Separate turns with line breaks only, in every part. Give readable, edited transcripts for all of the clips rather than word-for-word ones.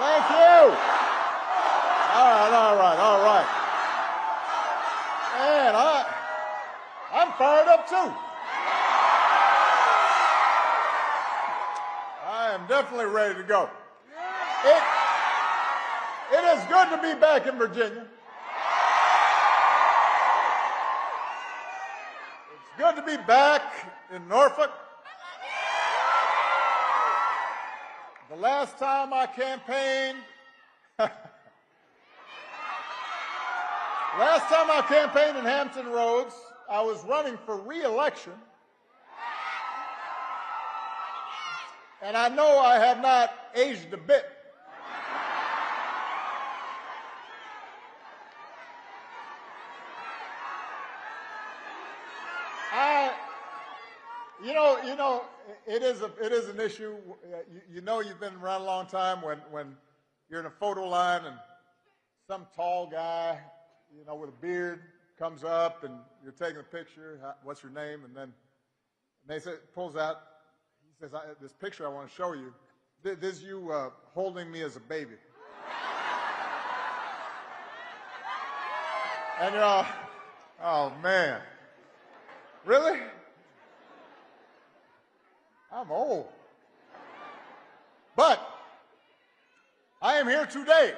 Thank you. All right. Man, I'm fired up too. I am definitely ready to go. It is good to be back in Virginia. It's good to be back in Norfolk. The last time I campaigned, in Hampton Roads, I was running for re-election. And I know I have not aged a bit. It is an issue. You know you've been around a long time when you're in a photo line and some tall guy, with a beard comes up and you're taking a picture. What's your name? And then pulls out. He says, "This picture I want to show you. This is you holding me as a baby." And you're all, "Oh man, really? I'm old." But I am here today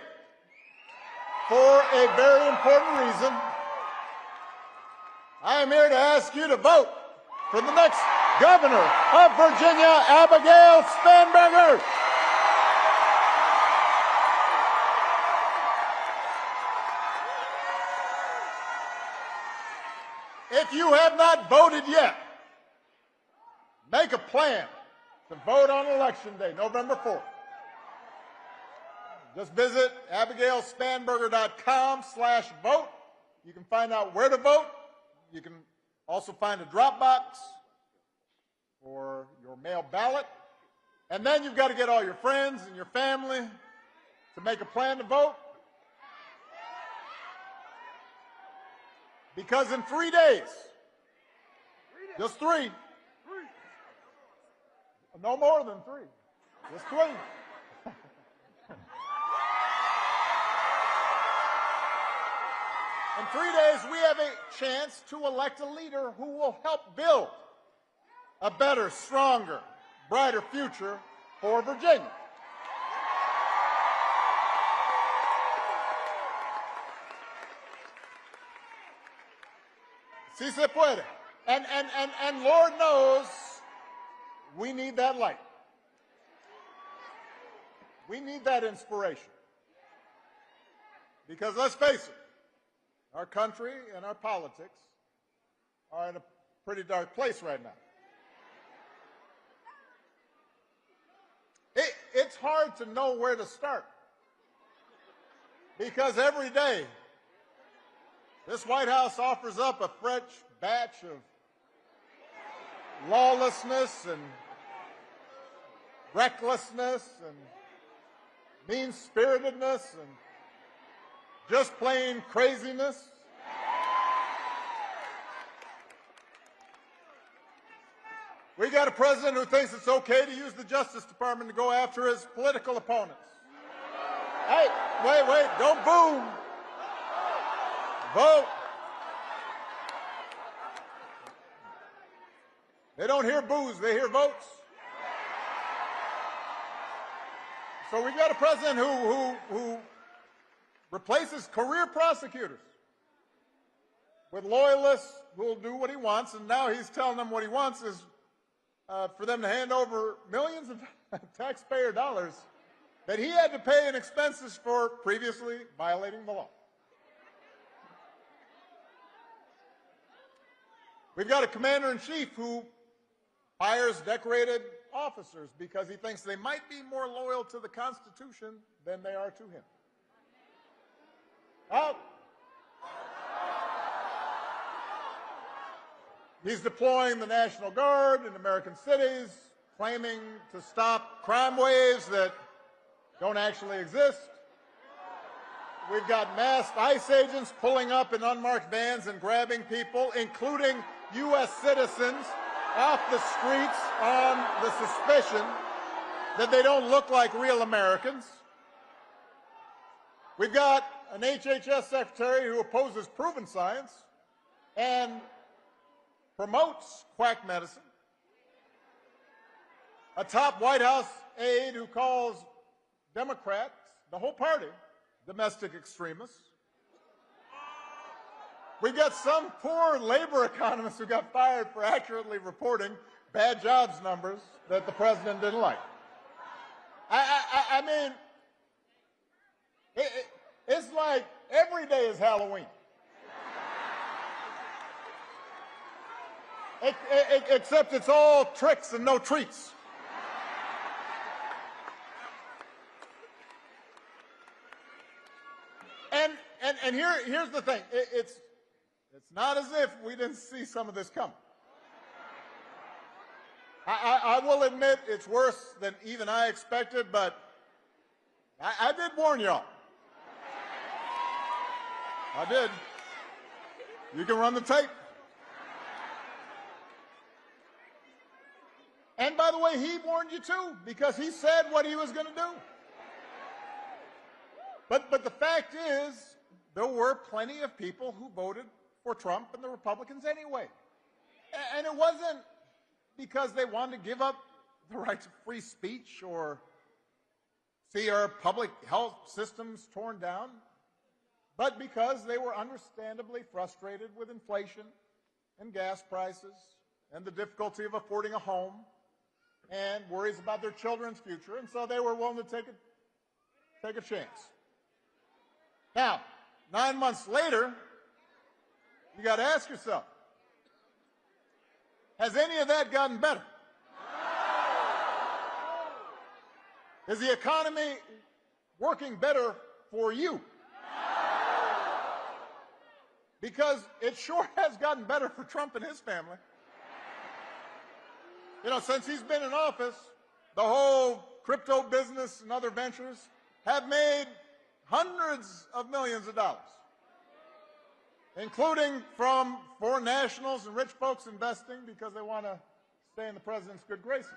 for a very important reason. I am here to ask you to vote for the next governor of Virginia, Abigail Spanberger. If you have not voted yet, make a plan to vote on Election Day, November 4th. Just visit abigailspanberger.com/vote. You can find out where to vote. You can also find a drop box for your mail ballot. And then you've got to get all your friends and your family to make a plan to vote. Because in 3 days, just 3, no more than 3, just 3. In 3 days, we have a chance to elect a leader who will help build a better, stronger, brighter future for Virginia. Si se puede. And Lord knows we need that light. We need that inspiration. Because let's face it, our country and our politics are in a pretty dark place right now. It's hard to know where to start. Because every day, this White House offers up a fresh batch of lawlessness and recklessness and mean-spiritedness and just plain craziness. We got a president who thinks it's okay to use the Justice Department to go after his political opponents. Hey, wait, don't boo. Vote. They don't hear boos, they hear votes. So we've got a president who replaces career prosecutors with loyalists who will do what he wants, and now he's telling them what he wants is for them to hand over millions of taxpayer dollars that he had to pay in expenses for previously violating the law. We've got a commander-in-chief who hires decorated officers because he thinks they might be more loyal to the Constitution than they are to him. He's deploying the National Guard in American cities, claiming to stop crime waves that don't actually exist. We've got masked ICE agents pulling up in unmarked vans and grabbing people, including U.S. citizens, off the streets on the suspicion that they don't look like real Americans. We've got an HHS secretary who opposes proven science and promotes quack medicine. A top White House aide who calls Democrats, the whole party, domestic extremists. We've got some poor labor economist who got fired for accurately reporting bad jobs numbers that the president didn't like. I mean, it's like every day is Halloween. Except it's all tricks and no treats. And here's the thing. It's not as if we didn't see some of this coming. I will admit it's worse than even I expected, but I did warn y'all. I did. You can run the tape. And by the way, he warned you too, because he said what he was going to do. But the fact is, there were plenty of people who voted for Trump and the Republicans anyway. And it wasn't because they wanted to give up the right to free speech or see our public health systems torn down, but because they were understandably frustrated with inflation and gas prices and the difficulty of affording a home and worries about their children's future, and so they were willing to take a chance. Now, 9 months later, you got to ask yourself, has any of that gotten better? Is the economy working better for you? Because it sure has gotten better for Trump and his family. You know, since he's been in office, the whole crypto business and other ventures have made hundreds of millions of dollars, including from foreign nationals and rich folks investing because they want to stay in the president's good graces.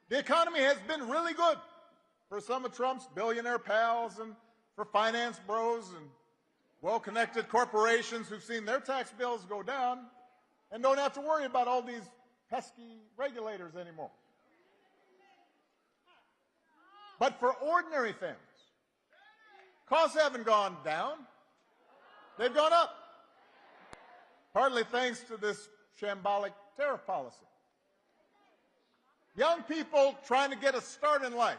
The economy has been really good for some of Trump's billionaire pals and for finance bros and well-connected corporations who've seen their tax bills go down and don't have to worry about all these pesky regulators anymore. But for ordinary families, costs haven't gone down. They've gone up, partly thanks to this shambolic tariff policy. Young people trying to get a start in life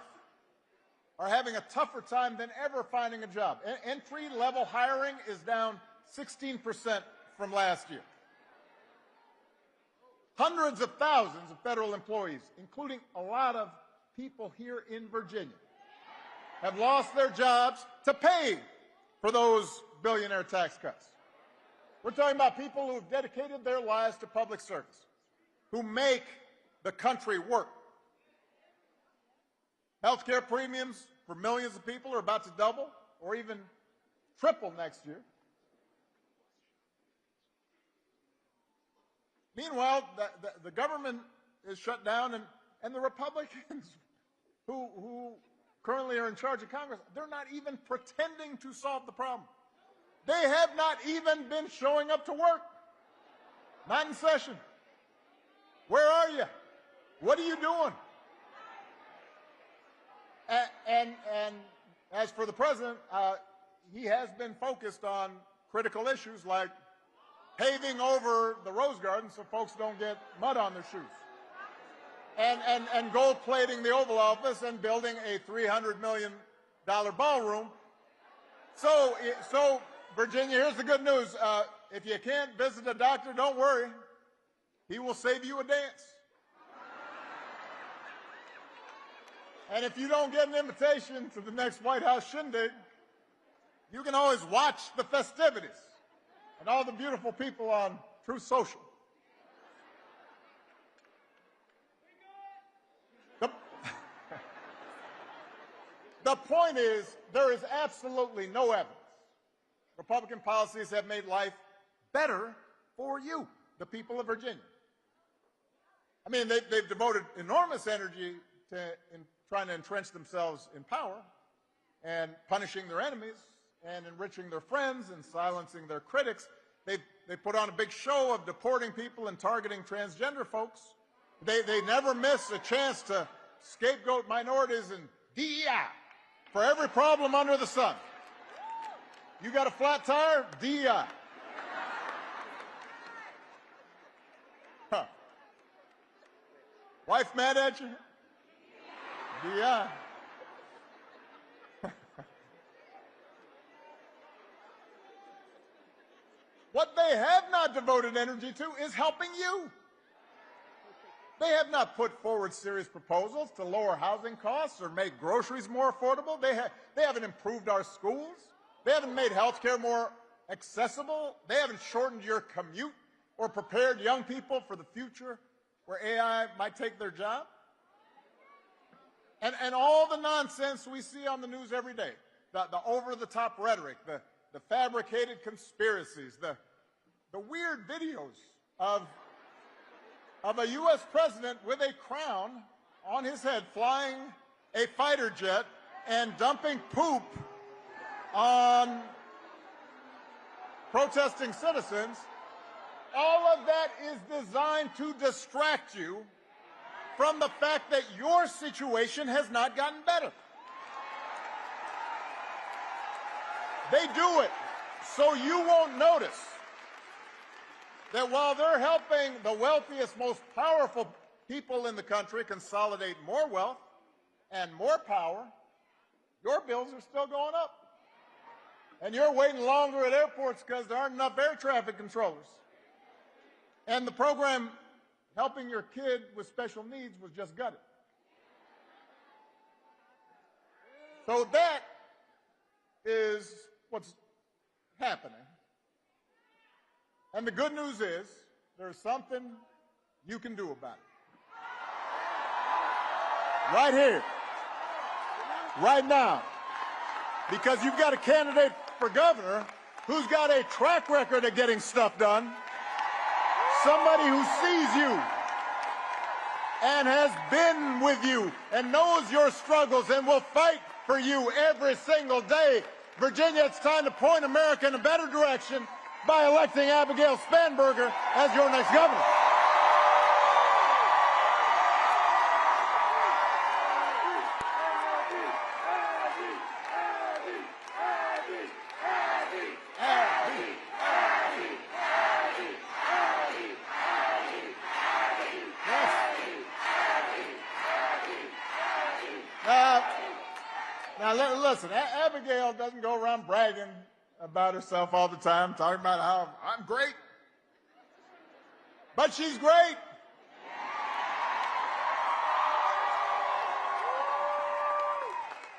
are having a tougher time than ever finding a job. Entry-level hiring is down 16% from last year. Hundreds of thousands of federal employees, including a lot of people here in Virginia, have lost their jobs to pay for those billionaire tax cuts. We're talking about people who have dedicated their lives to public service, who make the country work. Healthcare premiums for millions of people are about to double or even triple next year. Meanwhile, the government is shut down, and the Republicans who currently are in charge of Congress, they're not even pretending to solve the problem. They have not even been showing up to work. Not in session. Where are you? What are you doing? And as for the president, he has been focused on critical issues like paving over the Rose Garden so folks don't get mud on their shoes, and gold plating the Oval Office and building a $300 million ballroom. So Virginia, here's the good news. If you can't visit a doctor, don't worry. He will save you a dance. And if you don't get an invitation to the next White House shindig, you can always watch the festivities and all the beautiful people on Truth Social. The point is, there is absolutely no evidence Republican policies have made life better for you, the people of Virginia. I mean, they've devoted enormous energy in trying to entrench themselves in power, and punishing their enemies and enriching their friends and silencing their critics. They put on a big show of deporting people and targeting transgender folks. They never miss a chance to scapegoat minorities and DEI for every problem under the sun. You got a flat tire? DEI. Huh. Wife mad at you? DEI. What they have not devoted energy to is helping you. They have not put forward serious proposals to lower housing costs or make groceries more affordable. They haven't improved our schools. They haven't made health care more accessible. They haven't shortened your commute or prepared young people for the future where AI might take their job. And all the nonsense we see on the news every day, the over-the-top rhetoric, the fabricated conspiracies, the weird videos of a U.S. president with a crown on his head flying a fighter jet and dumping poop on protesting citizens, all of that is designed to distract you from the fact that your situation has not gotten better. They do it so you won't notice that while they're helping the wealthiest, most powerful people in the country consolidate more wealth and more power, your bills are still going up. And you're waiting longer at airports because there aren't enough air traffic controllers. And the program helping your kid with special needs was just gutted. So that is what's happening. And the good news is there's something you can do about it. Right here. Right now. Because you've got a candidate for governor who's got a track record of getting stuff done. Somebody who sees you and has been with you and knows your struggles and will fight for you every single day. Virginia, it's time to point America in a better direction by electing Abigail Spanberger as your next governor. Now, listen, Abigail doesn't go around bragging about herself all the time, talking about how I'm great. But she's great.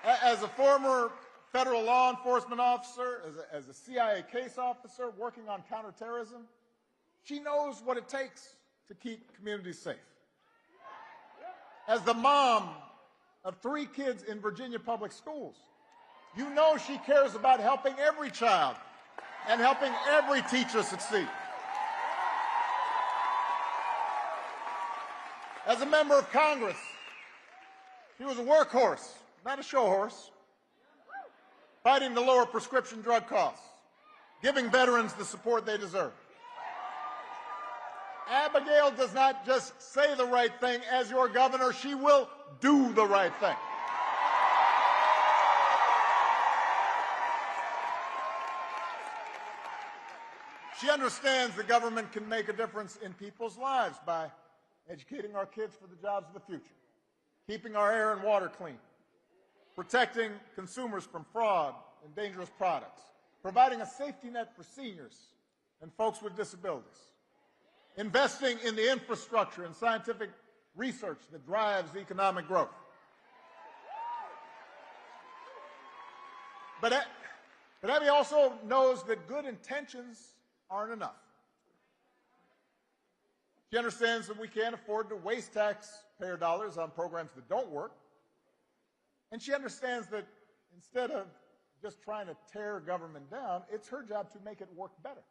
As a former federal law enforcement officer, as a CIA case officer working on counterterrorism, she knows what it takes to keep communities safe. As the mom of 3 kids in Virginia public schools, you know she cares about helping every child and helping every teacher succeed. As a member of Congress, she was a workhorse, not a show horse, fighting to lower prescription drug costs, giving veterans the support they deserve. Abigail does not just say the right thing as your governor, she will do the right thing. She understands the government can make a difference in people's lives by educating our kids for the jobs of the future, keeping our air and water clean, protecting consumers from fraud and dangerous products, providing a safety net for seniors and folks with disabilities, investing in the infrastructure and scientific research that drives economic growth. But Abby also knows that good intentions aren't enough. She understands that we can't afford to waste taxpayer dollars on programs that don't work. And she understands that instead of just trying to tear government down, it's her job to make it work better.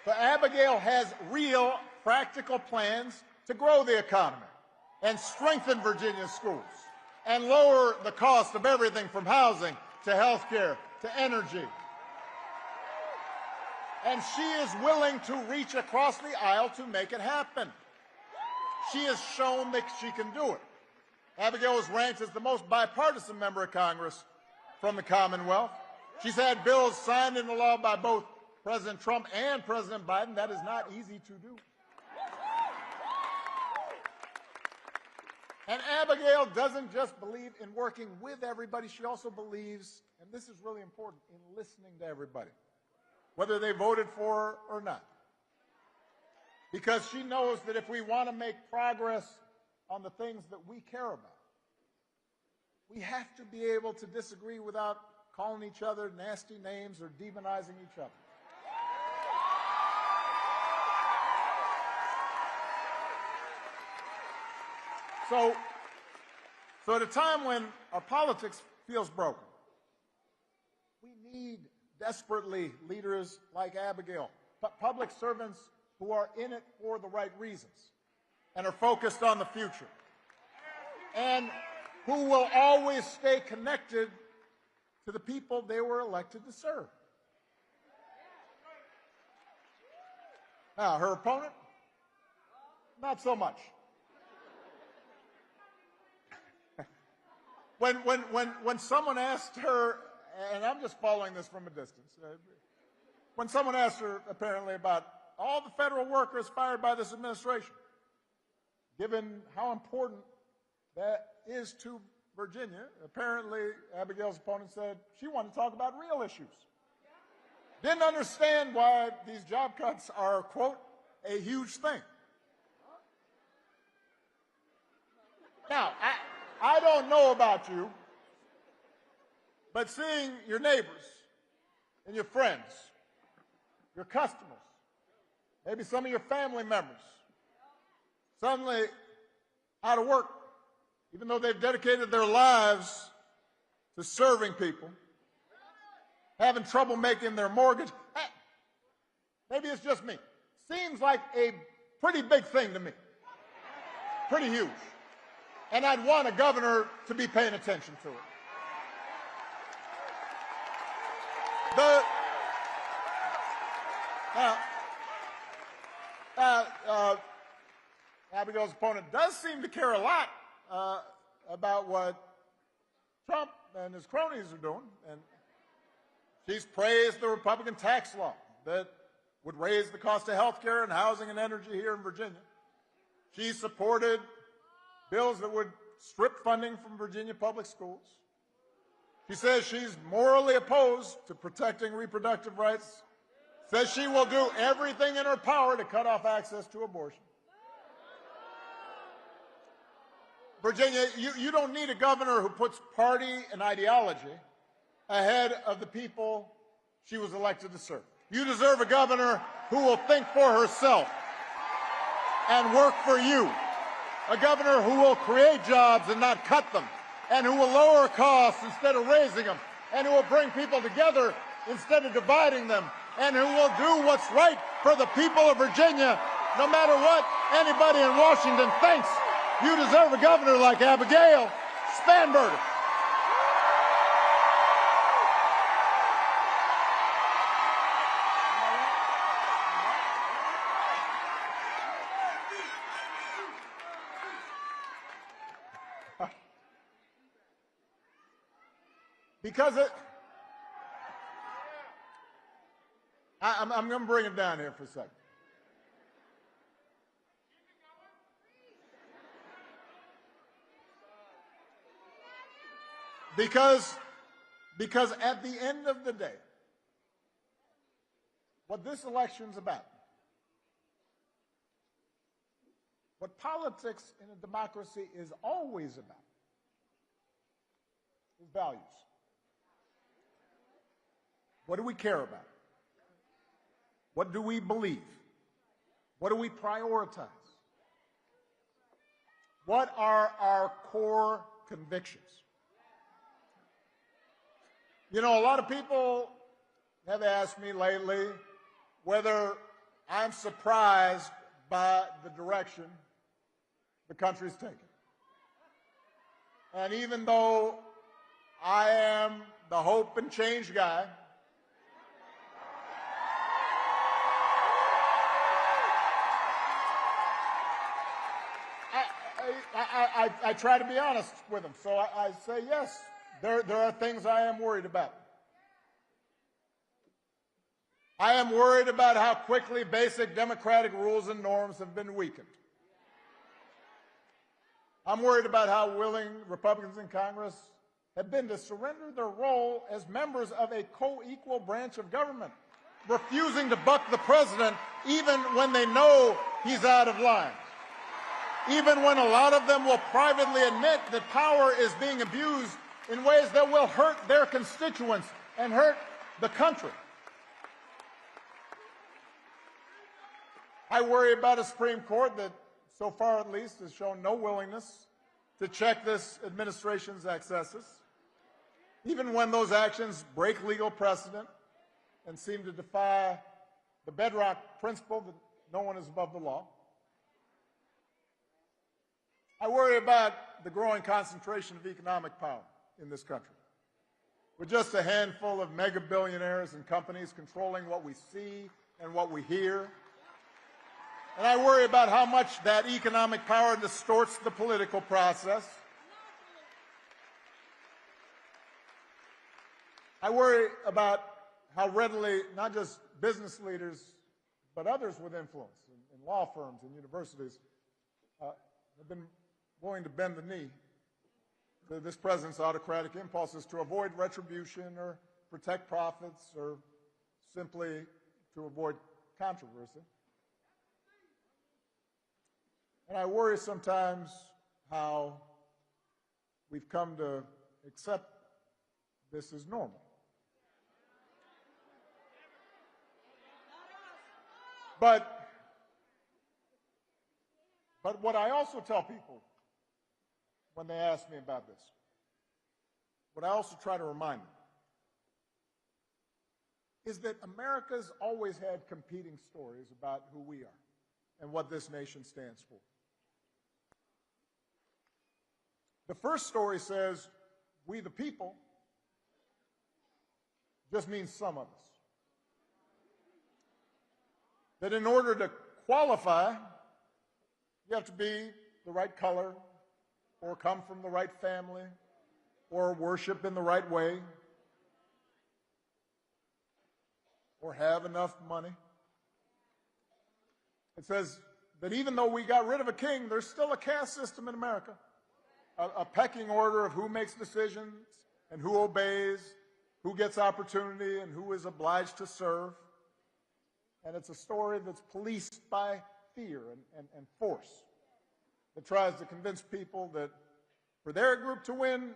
So Abigail has real, practical plans to grow the economy, and strengthen Virginia's schools and lower the cost of everything from housing to health care to energy. And she is willing to reach across the aisle to make it happen. She has shown that she can do it. Abigail was ranked as the most bipartisan member of Congress from the Commonwealth. She's had bills signed into law by both President Trump and President Biden. That is not easy to do. And Abigail doesn't just believe in working with everybody, she also believes, and this is really important, in listening to everybody, whether they voted for her or not. Because she knows that if we want to make progress on the things that we care about, we have to be able to disagree without calling each other nasty names or demonizing each other. So at a time when our politics feels broken, we need desperately leaders like Abigail, public servants who are in it for the right reasons and are focused on the future, and who will always stay connected to the people they were elected to serve. Now, her opponent, not so much. When someone asked her, and I'm just following this from a distance, when someone asked her apparently about all the federal workers fired by this administration, given how important that is to Virginia, apparently Abigail's opponent said she wanted to talk about real issues. Didn't understand why these job cuts are, quote, a huge thing. Now, I don't know about you, but seeing your neighbors and your friends, your customers, maybe some of your family members suddenly out of work, even though they've dedicated their lives to serving people, having trouble making their mortgage, maybe it's just me. Seems like a pretty big thing to me, pretty huge. And I'd want a governor to be paying attention to it. Abigail's opponent does seem to care a lot about what Trump and his cronies are doing. And she's praised the Republican tax law that would raise the cost of health care and housing and energy here in Virginia. She supported bills that would strip funding from Virginia public schools. She says she's morally opposed to protecting reproductive rights, says she will do everything in her power to cut off access to abortion. Virginia, you don't need a governor who puts party and ideology ahead of the people she was elected to serve. You deserve a governor who will think for herself and work for you. A governor who will create jobs and not cut them, and who will lower costs instead of raising them, and who will bring people together instead of dividing them, and who will do what's right for the people of Virginia, no matter what anybody in Washington thinks. You deserve a governor like Abigail Spanberger. Because I'm going to bring it down here for a second. Because at the end of the day, what this election's about, what politics in a democracy is always about, is values. What do we care about? What do we believe? What do we prioritize? What are our core convictions? You know, a lot of people have asked me lately whether I'm surprised by the direction the country's taken. And even though I am the hope and change guy, I try to be honest with them. So I say, yes, there are things I am worried about. I am worried about how quickly basic democratic rules and norms have been weakened. I'm worried about how willing Republicans in Congress have been to surrender their role as members of a co-equal branch of government, refusing to buck the president even when they know he's out of line. Even when a lot of them will privately admit that power is being abused in ways that will hurt their constituents and hurt the country. I worry about a Supreme Court that, so far at least, has shown no willingness to check this administration's excesses, even when those actions break legal precedent and seem to defy the bedrock principle that no one is above the law. I worry about the growing concentration of economic power in this country, with just a handful of mega billionaires and companies controlling what we see and what we hear. And I worry about how much that economic power distorts the political process. I worry about how readily not just business leaders, but others with influence in law firms and universities have been willing to bend the knee to this president's autocratic impulses to avoid retribution or protect profits or simply to avoid controversy. And I worry sometimes how we've come to accept this as normal. But what I also tell people when they ask me about this, what I also try to remind them, is that America's always had competing stories about who we are and what this nation stands for. The first story says, we the people, just means some of us. That in order to qualify, you have to be the right color, or come from the right family, or worship in the right way, or have enough money. It says that even though we got rid of a king, there's still a caste system in America, a pecking order of who makes decisions and who obeys, who gets opportunity and who is obliged to serve. And it's a story that's policed by fear and force, that tries to convince people that for their group to win,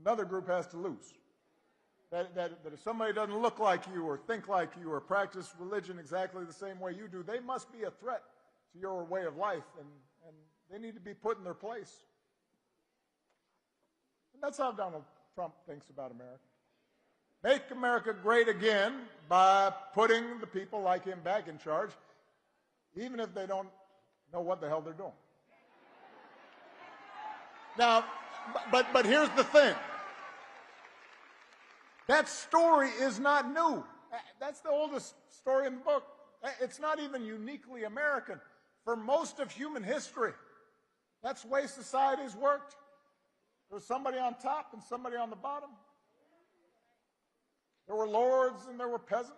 another group has to lose. That if somebody doesn't look like you or think like you or practice religion exactly the same way you do, they must be a threat to your way of life, and they need to be put in their place. And that's how Donald Trump thinks about America. Make America great again by putting the people like him back in charge, even if they don't know what the hell they're doing. Now, but here's the thing. That story is not new. That's the oldest story in the book. It's not even uniquely American. For most of human history, that's the way societies worked. There was somebody on top and somebody on the bottom. There were lords and there were peasants.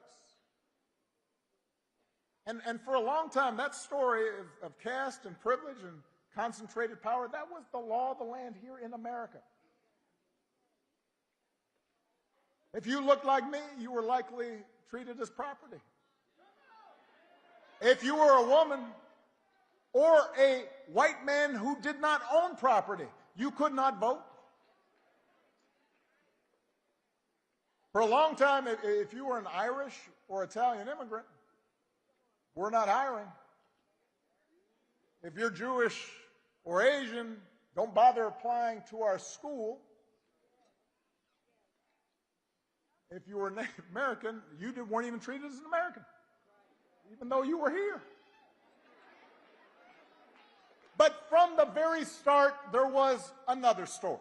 And for a long time, that story of caste and privilege and concentrated power, that was the law of the land here in America. If you looked like me, you were likely treated as property. If you were a woman or a white man who did not own property, you could not vote. For a long time, if you were an Irish or Italian immigrant, we're not hiring. If you're Jewish or Asian, don't bother applying to our school. If you were Native American, you weren't even treated as an American, even though you were here. But from the very start, there was another story.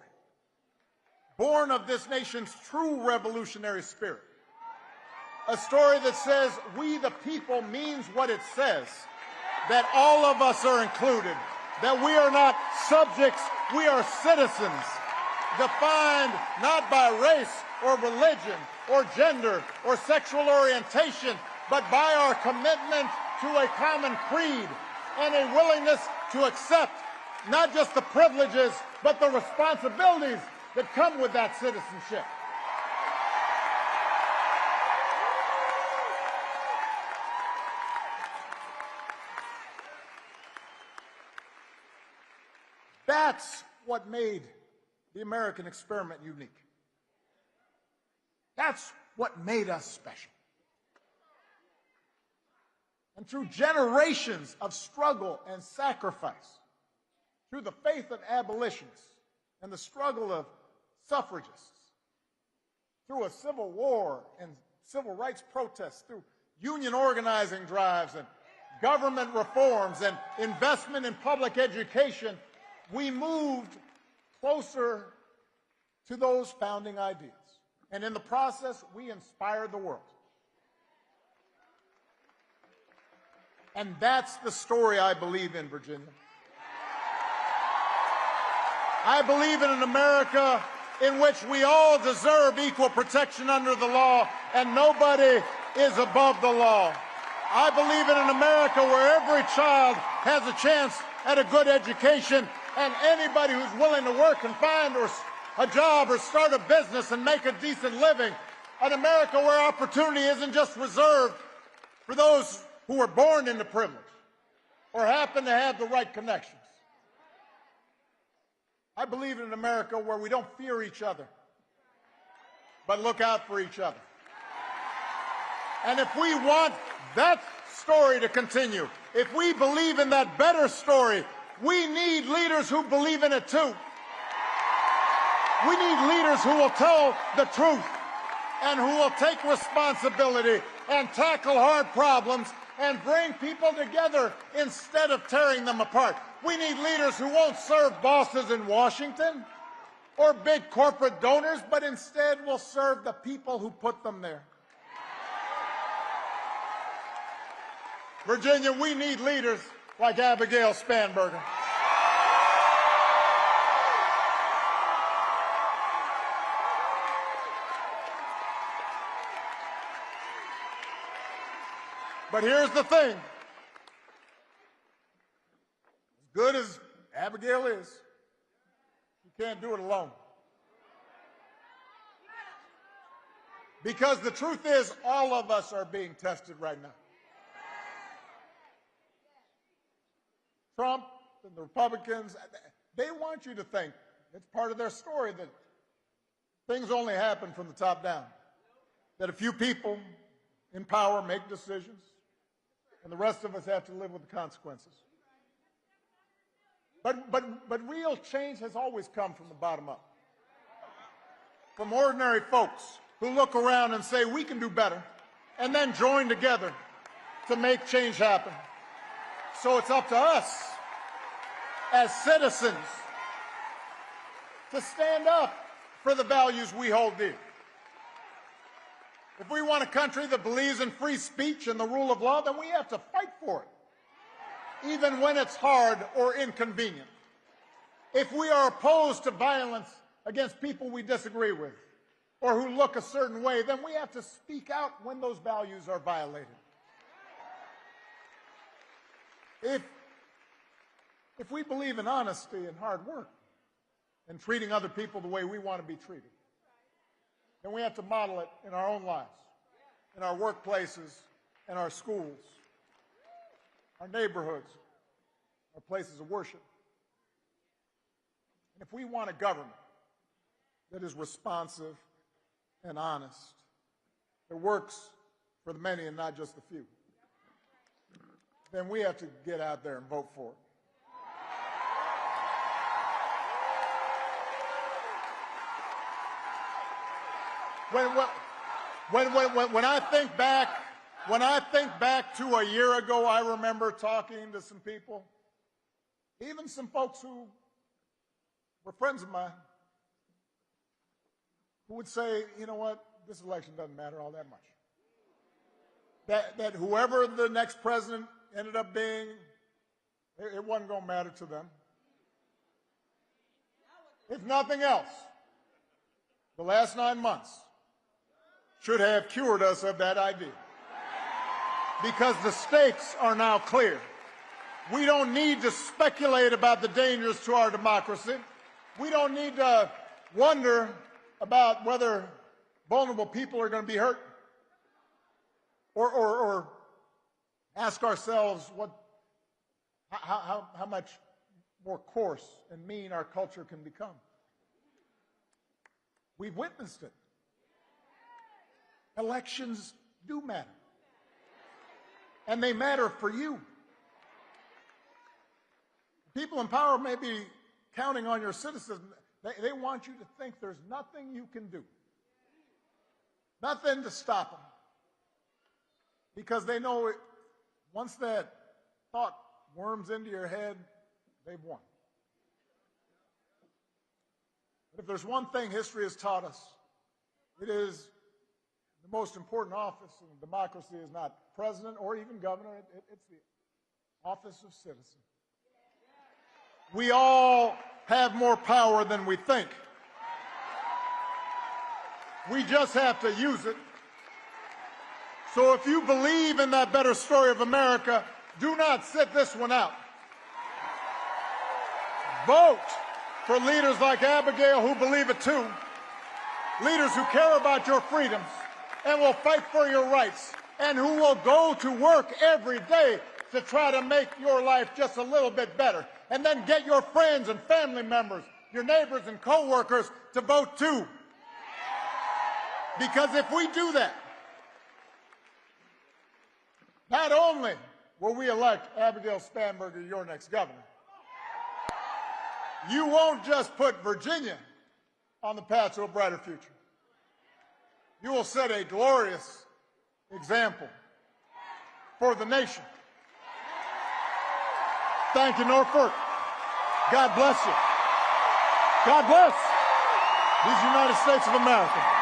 born of this nation's true revolutionary spirit. A story that says we the people means what it says, that all of us are included, that we are not subjects, we are citizens, defined not by race or religion or gender or sexual orientation, but by our commitment to a common creed and a willingness to accept not just the privileges, but the responsibilities that come with that citizenship. That's what made the American experiment unique. That's what made us special. And through generations of struggle and sacrifice, through the faith of abolitionists and the struggle of suffragists, through a civil war and civil rights protests, through union organizing drives and government reforms and investment in public education, we moved closer to those founding ideas. And in the process, we inspired the world. And that's the story I believe in, Virginia. I believe in an America in which we all deserve equal protection under the law and nobody is above the law. I believe in an America where every child has a chance at a good education and anybody who's willing to work and find a job or start a business and make a decent living. An America where opportunity isn't just reserved for those who were born into privilege or happen to have the right connections. I believe in an America where we don't fear each other, but look out for each other. And if we want that story to continue, if we believe in that better story, we need leaders who believe in it too. We need leaders who will tell the truth and who will take responsibility and tackle hard problems and bring people together instead of tearing them apart. We need leaders who won't serve bosses in Washington or big corporate donors, but instead will serve the people who put them there. Virginia, we need leaders like Abigail Spanberger. But here's the thing. As good as Abigail is, you can't do it alone. Because the truth is, all of us are being tested right now. Trump and the Republicans, they want you to think, it's part of their story, that things only happen from the top down. That a few people in power make decisions, and the rest of us have to live with the consequences. But real change has always come from the bottom up. From ordinary folks who look around and say, we can do better, and then join together to make change happen. So it's up to us as citizens to stand up for the values we hold dear. If we want a country that believes in free speech and the rule of law, then we have to fight for it, even when it's hard or inconvenient. If we are opposed to violence against people we disagree with or who look a certain way, then we have to speak out when those values are violated. If we believe in honesty and hard work and treating other people the way we want to be treated, then we have to model it in our own lives, in our workplaces, in our schools, our neighborhoods, our places of worship. And if we want a government that is responsive and honest, that works for the many and not just the few, then we have to get out there and vote for it. When I think back to a year ago, I remember talking to some people, even some folks who were friends of mine, who would say, you know what, this election doesn't matter all that much. That whoever the next president ended up being, it wasn't going to matter to them. If nothing else, the last 9 months should have cured us of that idea. Because the stakes are now clear. We don't need to speculate about the dangers to our democracy. We don't need to wonder about whether vulnerable people are going to be hurt. Or ask ourselves how much more coarse and mean our culture can become. We've witnessed it. Elections do matter. And they matter for you. People in power may be counting on your citizens. They want you to think there's nothing you can do. Nothing to stop them. Because they know once that thought worms into your head, they've won. But if there's one thing history has taught us, it is the most important office in a democracy is not president or even governor. It's the office of citizen. We all have more power than we think. We just have to use it. So if you believe in that better story of America, do not sit this one out. Vote for leaders like Abigail who believe it too, leaders who care about your freedoms and will fight for your rights, and who will go to work every day to try to make your life just a little bit better. And then get your friends and family members, your neighbors and co-workers to vote too. Because if we do that, not only will we elect Abigail Spanberger, your next governor, you won't just put Virginia on the path to a brighter future. You will set a glorious example for the nation. Thank you, Norfolk. God bless you. God bless these United States of America.